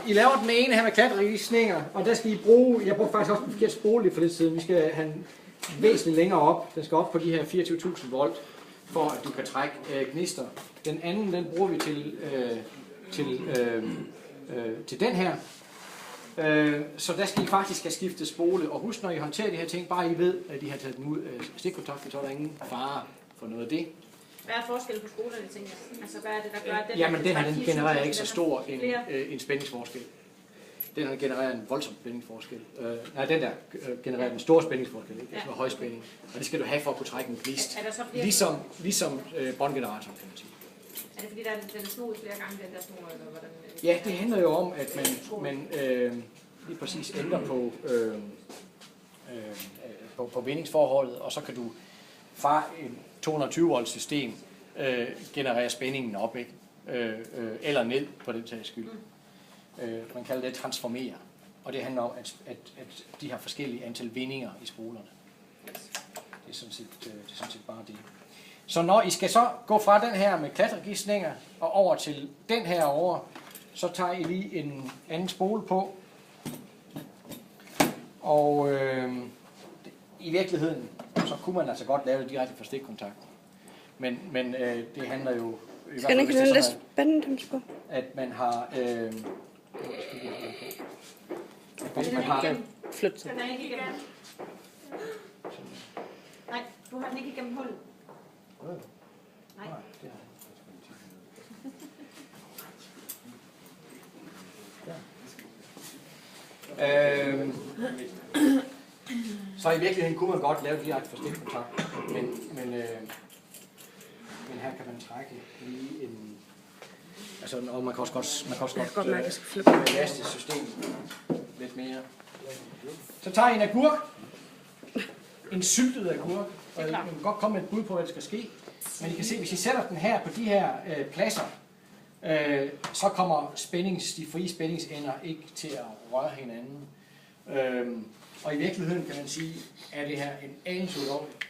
I laver den ene her med klatregisninger, og der skal I bruge, jeg brugte faktisk også en forkert spole lige for lidt siden, vi skal have den væsentligt længere op, den skal op på de her 24.000 volt, for at du kan trække gnister. Den anden, den bruger vi til den her. Så der skal I faktisk have skiftet spole, og husk når I håndterer de her ting, bare I ved, at I har taget dem ud af stikkontakten, så er der ingen fare for noget af det. Hvad er forskellen på skolerne, tænker jeg? Altså, hvad er det, der gør, at den... Jamen, den her den genererer ikke så stor en spændingsforskel. Den her genererer en voldsom spændingsforskel. Nej, den der genererer en stor spændingsforskel, ikke? Altså høj spænding. Og det skal du have for at kunne trække en gnist. Ligesom båndgeneratoren, kan man sige. Er det fordi, den er snoet flere gange, den der snor, eller hvordan? Ja, det handler jo om, at man lige præcis ændrer på bindingsforholdet, og så kan du fra en 220 volt system generere spændingen op, ikke? Eller ned på den sags skyld. Man kalder det transformere, og det handler om, at de har forskellige antal vindinger i spolerne. Det er sådan set bare det. Så når I skal så gå fra den her med klatregisninger og over til den her over, så tager I lige en anden spole på. Og i virkeligheden, så kunne man altså godt lave det direkte fra stikkontakten. Men det handler jo i hvert fald, lidt spændende på, at man har... man har flyttet sig. Den er ikke igennem. Nej, du har den ikke igennem hullet. Nej. Så i virkeligheden kunne man godt lave direkte for stikkontakt, men her kan man trække lige en... Altså, og man kan også godt belaste systemet lidt mere. Så tager I en agurk, en syltet agurk, og jeg kan godt komme med et bud på, hvad der skal ske. Men I kan se, hvis I sætter den her på de her pladser, så kommer de frie spændingsender ikke til at røre hinanden. Og i virkeligheden kan man sige, at det her en anelse ulovligt.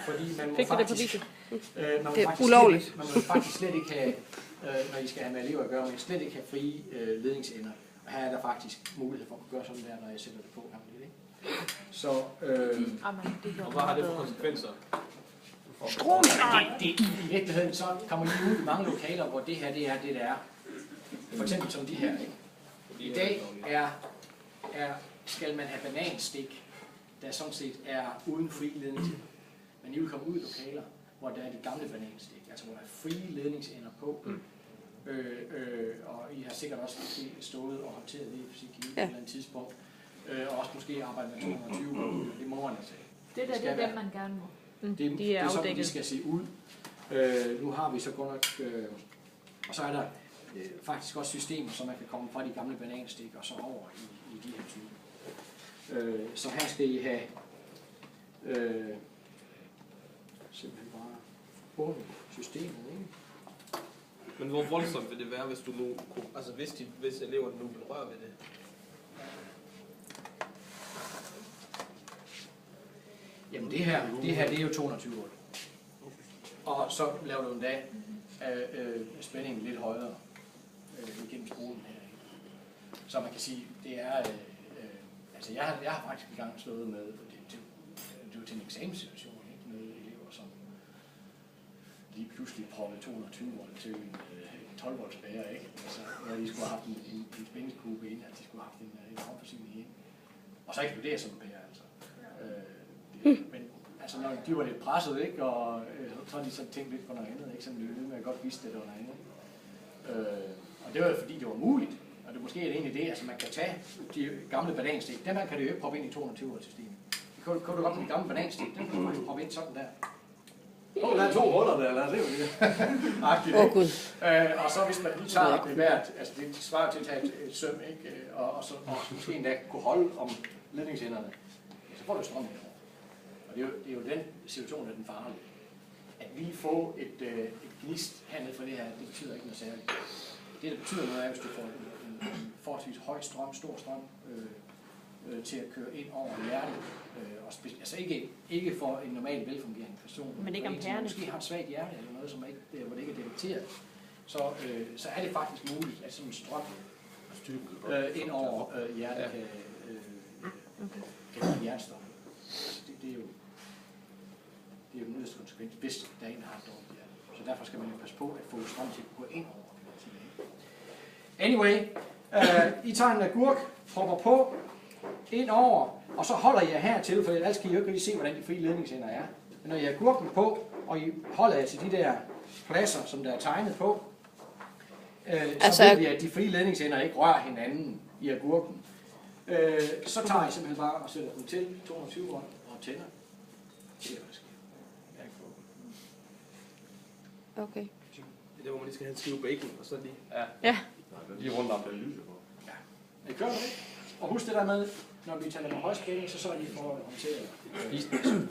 Fordi man må faktisk... det er ulovligt. Man må faktisk slet ikke have, når I skal have med elever at gøre, man slet ikke have frie ledningsender. Og her er der faktisk mulighed for at gøre sådan der, når jeg sætter det på. Så, og hvad har det for konsekvenser? I virkeligheden så kommer I ud i mange lokaler, hvor det her det er det, der er. For eksempel som de her. Ikke? I dag skal man have bananstik, der sådan set er uden fri ledningsender. Men I vil komme ud i lokaler, hvor der er de gamle bananstik, altså hvor der er frie ledningsender på. Og I har sikkert også stået og håndteret det i fysik på et eller andet tidspunkt. Og også måske arbejde med 220, det må man altså. Det er dem, man gerne må. Det er sådan, de skal se ud. Nu har vi så godt nok... og så er der faktisk også systemer, så man kan komme fra de gamle bananstik og så over i de her typer. Så her skal I have simpelthen bare bundet systemet, ikke? Men hvor voldsomt vil det være, hvis du nu, altså hvis eleverne nu vil røre ved det? Jamen det her det er jo 220 volt. Og så laver du en dag spændingen lidt højere igennem spolen her. Så man kan sige, det er... altså jeg har faktisk i gang slået med, det var til en eksamenssituation, ikke? Med elever, som lige pludselig proppede 220 volt til en 12 volts bærer, ikke? Altså, når de skulle have haft en spændingskube ind, at de skulle have haft en afforsyning ind. Og så eksploderer sådan en bærer, altså. Men altså, når de var lidt presset, ikke? Og så har de så tænkt lidt på noget andet, ikke? Så de ville med at godt vidste, at det var noget andet. Og det var jo fordi, det var muligt. Og det måske er det egentlig det, altså man kan tage de gamle bananstik, den her kan du jo ikke proppe ind i 220 volt systemet. Kan du godt med de gamle bananstik, den kan du faktisk proppe ind sådan der. Der er 2 huller der, lad os se det. Og så hvis man lige tager det hvert, altså det svarer til at tage et søm, ikke? Og så måske endda kunne holde om ledningsenderne, så får du strøm herovre. Og det er jo den situation, der er den farlige. At lige få et gnist hernede fra det her, det betyder ikke noget særligt. Det, der betyder noget, er, hvis du får en forholdsvis høj strøm, stor strøm, til at køre ind over hjertet. Altså ikke for en normal velfungerende person. Men ikke amperne. Måske har et svagt hjerte eller noget, som ikke, hvor det ikke er detekteret. så er det faktisk muligt, at sådan en strøm ind over hjertet kan give hjertestop. Altså det er jo den yderste konsekvens, hvis der er en, der har et dårligt hjerte. Så derfor skal man jo passe på at få strøm til at gå ind over. Anyway, I tager en agurk, propper på, ind over, og så holder jeg hertil, for ellers kan I jo ikke se, hvordan de frie ledningsender er. Men når I har agurken på, og I holder jer til de der pladser, som der er tegnet på, så ved vi, at de frie ledningsender ikke rører hinanden i agurken. Så tager I simpelthen bare og sætter den til 220 volt og tænder. Det er, hvad der sker. Okay. Det er der, hvor man lige skal have en skive bacon, og så lige... Ja. Lige rundt om det lyser på. Ja. I kører det. Og husk det der med, når vi taler om højskæring, så er det for at håndtere